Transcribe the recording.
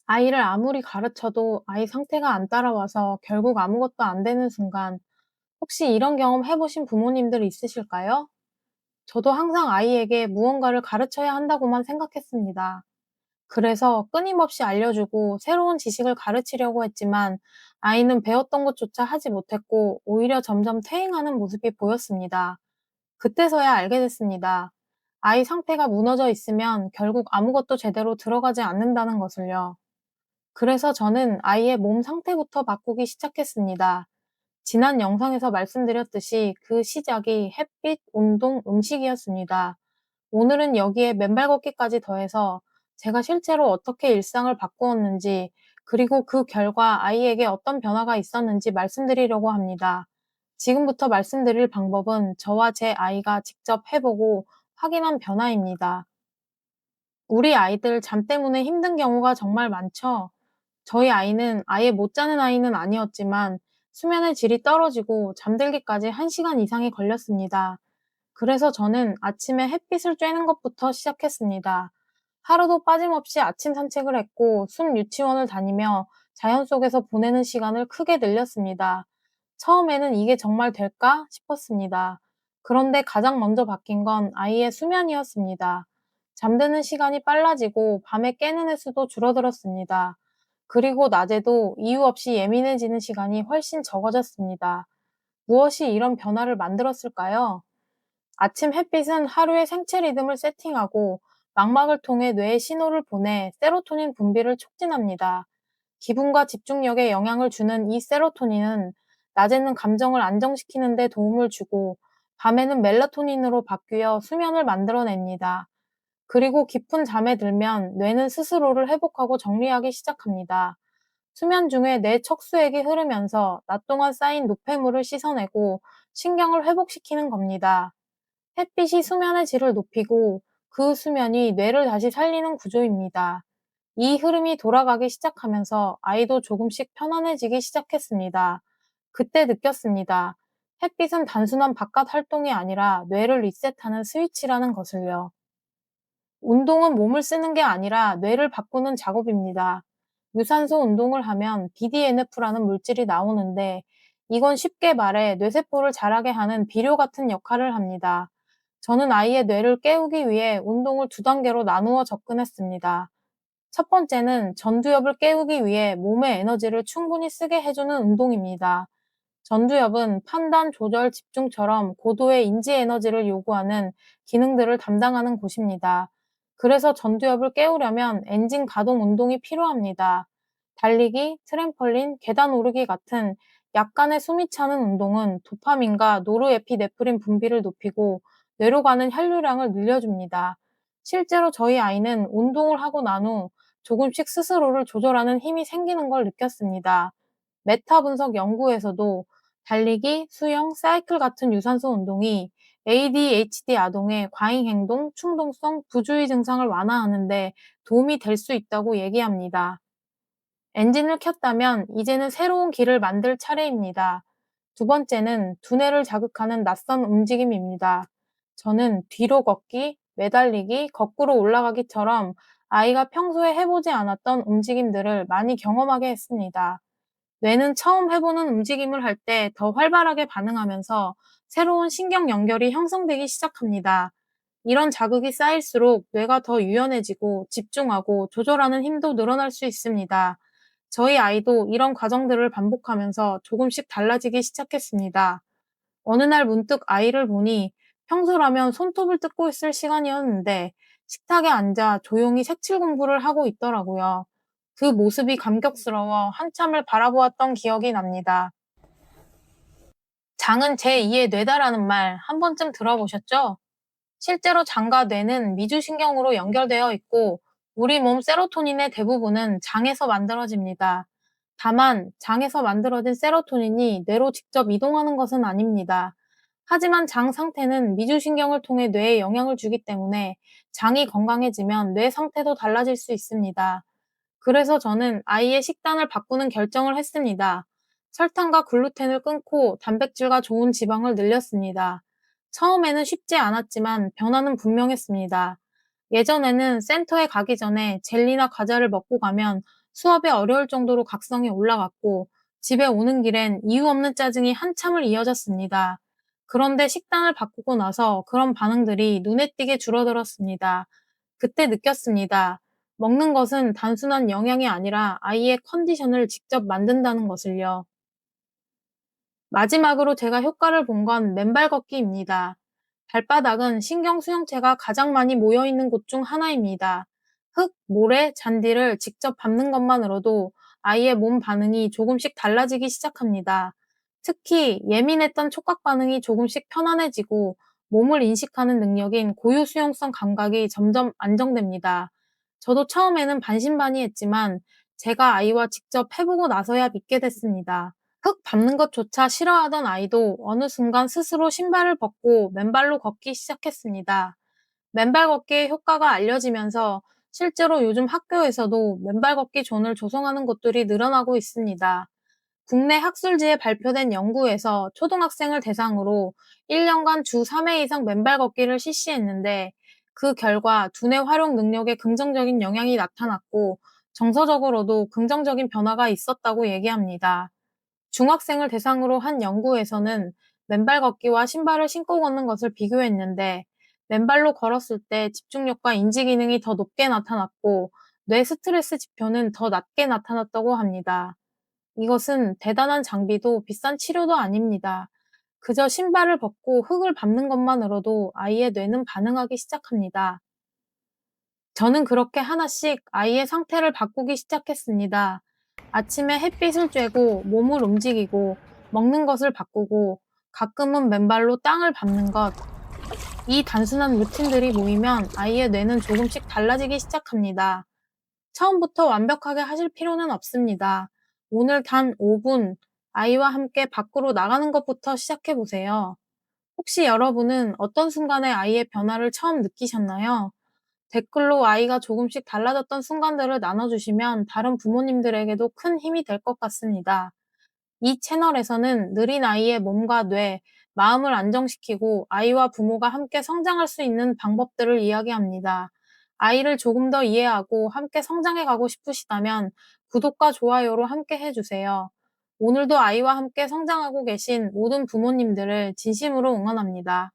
아이를 아무리 가르쳐도 아이 상태가 안 따라와서 결국 아무것도 안 되는 순간, 혹시 이런 경험 해보신 부모님들 있으실까요? 저도 항상 아이에게 무언가를 가르쳐야 한다고만 생각했습니다. 그래서 끊임없이 알려주고 새로운 지식을 가르치려고 했지만 아이는 배웠던 것조차 하지 못했고 오히려 점점 퇴행하는 모습이 보였습니다. 그때서야 알게 됐습니다. 아이 상태가 무너져 있으면 결국 아무것도 제대로 들어가지 않는다는 것을요. 그래서 저는 아이의 몸 상태부터 바꾸기 시작했습니다. 지난 영상에서 말씀드렸듯이 그 시작이 햇빛, 운동, 음식이었습니다. 오늘은 여기에 맨발 걷기까지 더해서 제가 실제로 어떻게 일상을 바꾸었는지, 그리고 그 결과 아이에게 어떤 변화가 있었는지 말씀드리려고 합니다. 지금부터 말씀드릴 방법은 저와 제 아이가 직접 해보고 확인한 변화입니다. 우리 아이들 잠 때문에 힘든 경우가 정말 많죠? 저희 아이는 아예 못 자는 아이는 아니었지만 수면의 질이 떨어지고 잠들기까지 1시간 이상이 걸렸습니다. 그래서 저는 아침에 햇빛을 쬐는 것부터 시작했습니다. 하루도 빠짐없이 아침 산책을 했고 숨 유치원을 다니며 자연 속에서 보내는 시간을 크게 늘렸습니다. 처음에는 이게 정말 될까 싶었습니다. 그런데 가장 먼저 바뀐 건 아이의 수면이었습니다. 잠드는 시간이 빨라지고 밤에 깨는 횟수도 줄어들었습니다. 그리고 낮에도 이유 없이 예민해지는 시간이 훨씬 적어졌습니다. 무엇이 이런 변화를 만들었을까요? 아침 햇빛은 하루의 생체 리듬을 세팅하고 망막을 통해 뇌에 신호를 보내 세로토닌 분비를 촉진합니다. 기분과 집중력에 영향을 주는 이 세로토닌은 낮에는 감정을 안정시키는 데 도움을 주고 밤에는 멜라토닌으로 바뀌어 수면을 만들어냅니다. 그리고 깊은 잠에 들면 뇌는 스스로를 회복하고 정리하기 시작합니다. 수면 중에 뇌 척수액이 흐르면서 낮 동안 쌓인 노폐물을 씻어내고 신경을 회복시키는 겁니다. 햇빛이 수면의 질을 높이고 그 수면이 뇌를 다시 살리는 구조입니다. 이 흐름이 돌아가기 시작하면서 아이도 조금씩 편안해지기 시작했습니다. 그때 느꼈습니다. 햇빛은 단순한 바깥 활동이 아니라 뇌를 리셋하는 스위치라는 것을요. 운동은 몸을 쓰는 게 아니라 뇌를 바꾸는 작업입니다. 유산소 운동을 하면 BDNF라는 물질이 나오는데 이건 쉽게 말해 뇌세포를 자라게 하는 비료 같은 역할을 합니다. 저는 아이의 뇌를 깨우기 위해 운동을 두 단계로 나누어 접근했습니다. 첫 번째는 전두엽을 깨우기 위해 몸의 에너지를 충분히 쓰게 해주는 운동입니다. 전두엽은 판단, 조절, 집중처럼 고도의 인지 에너지를 요구하는 기능들을 담당하는 곳입니다. 그래서 전두엽을 깨우려면 엔진 가동 운동이 필요합니다. 달리기, 트램펄린, 계단 오르기 같은 약간의 숨이 차는 운동은 도파민과 노르에피네프린 분비를 높이고 뇌로 가는 혈류량을 늘려줍니다. 실제로 저희 아이는 운동을 하고 난 후 조금씩 스스로를 조절하는 힘이 생기는 걸 느꼈습니다. 메타 분석 연구에서도 달리기, 수영, 사이클 같은 유산소 운동이 ADHD 아동의 과잉 행동, 충동성, 부주의 증상을 완화하는 데 도움이 될 수 있다고 얘기합니다. 엔진을 켰다면 이제는 새로운 길을 만들 차례입니다. 두 번째는 두뇌를 자극하는 낯선 움직임입니다. 저는 뒤로 걷기, 매달리기, 거꾸로 올라가기처럼 아이가 평소에 해보지 않았던 움직임들을 많이 경험하게 했습니다. 뇌는 처음 해보는 움직임을 할 때 더 활발하게 반응하면서 새로운 신경 연결이 형성되기 시작합니다. 이런 자극이 쌓일수록 뇌가 더 유연해지고 집중하고 조절하는 힘도 늘어날 수 있습니다. 저희 아이도 이런 과정들을 반복하면서 조금씩 달라지기 시작했습니다. 어느 날 문득 아이를 보니 평소라면 손톱을 뜯고 있을 시간이었는데 식탁에 앉아 조용히 색칠 공부를 하고 있더라고요. 그 모습이 감격스러워 한참을 바라보았던 기억이 납니다. 장은 제2의 뇌다라는 말 한 번쯤 들어보셨죠? 실제로 장과 뇌는 미주신경으로 연결되어 있고 우리 몸 세로토닌의 대부분은 장에서 만들어집니다. 다만 장에서 만들어진 세로토닌이 뇌로 직접 이동하는 것은 아닙니다. 하지만 장 상태는 미주신경을 통해 뇌에 영향을 주기 때문에 장이 건강해지면 뇌 상태도 달라질 수 있습니다. 그래서 저는 아이의 식단을 바꾸는 결정을 했습니다. 설탕과 글루텐을 끊고 단백질과 좋은 지방을 늘렸습니다. 처음에는 쉽지 않았지만 변화는 분명했습니다. 예전에는 센터에 가기 전에 젤리나 과자를 먹고 가면 수업이 어려울 정도로 각성이 올라갔고, 집에 오는 길엔 이유 없는 짜증이 한참을 이어졌습니다. 그런데 식단을 바꾸고 나서 그런 반응들이 눈에 띄게 줄어들었습니다. 그때 느꼈습니다. 먹는 것은 단순한 영양이 아니라 아이의 컨디션을 직접 만든다는 것을요. 마지막으로 제가 효과를 본 건 맨발 걷기입니다. 발바닥은 신경 수용체가 가장 많이 모여 있는 곳 중 하나입니다. 흙, 모래, 잔디를 직접 밟는 것만으로도 아이의 몸 반응이 조금씩 달라지기 시작합니다. 특히 예민했던 촉각 반응이 조금씩 편안해지고 몸을 인식하는 능력인 고유 수용성 감각이 점점 안정됩니다. 저도 처음에는 반신반의했지만 제가 아이와 직접 해보고 나서야 믿게 됐습니다. 흙 밟는 것조차 싫어하던 아이도 어느 순간 스스로 신발을 벗고 맨발로 걷기 시작했습니다. 맨발 걷기의 효과가 알려지면서 실제로 요즘 학교에서도 맨발 걷기 존을 조성하는 곳들이 늘어나고 있습니다. 국내 학술지에 발표된 연구에서 초등학생을 대상으로 1년간 주 3회 이상 맨발 걷기를 실시했는데 그 결과 두뇌 활용 능력에 긍정적인 영향이 나타났고 정서적으로도 긍정적인 변화가 있었다고 얘기합니다. 중학생을 대상으로 한 연구에서는 맨발 걷기와 신발을 신고 걷는 것을 비교했는데 맨발로 걸었을 때 집중력과 인지 기능이 더 높게 나타났고 뇌 스트레스 지표는 더 낮게 나타났다고 합니다. 이것은 대단한 장비도 비싼 치료도 아닙니다. 그저 신발을 벗고 흙을 밟는 것만으로도 아이의 뇌는 반응하기 시작합니다. 저는 그렇게 하나씩 아이의 상태를 바꾸기 시작했습니다. 아침에 햇빛을 쬐고 몸을 움직이고 먹는 것을 바꾸고 가끔은 맨발로 땅을 밟는 것. 이 단순한 루틴들이 모이면 아이의 뇌는 조금씩 달라지기 시작합니다. 처음부터 완벽하게 하실 필요는 없습니다. 오늘 단 5분 아이와 함께 밖으로 나가는 것부터 시작해 보세요. 혹시 여러분은 어떤 순간에 아이의 변화를 처음 느끼셨나요? 댓글로 아이가 조금씩 달라졌던 순간들을 나눠주시면 다른 부모님들에게도 큰 힘이 될 것 같습니다. 이 채널에서는 느린 아이의 몸과 뇌, 마음을 안정시키고 아이와 부모가 함께 성장할 수 있는 방법들을 이야기합니다. 아이를 조금 더 이해하고 함께 성장해 가고 싶으시다면 구독과 좋아요로 함께 해주세요. 오늘도 아이와 함께 성장하고 계신 모든 부모님들을 진심으로 응원합니다.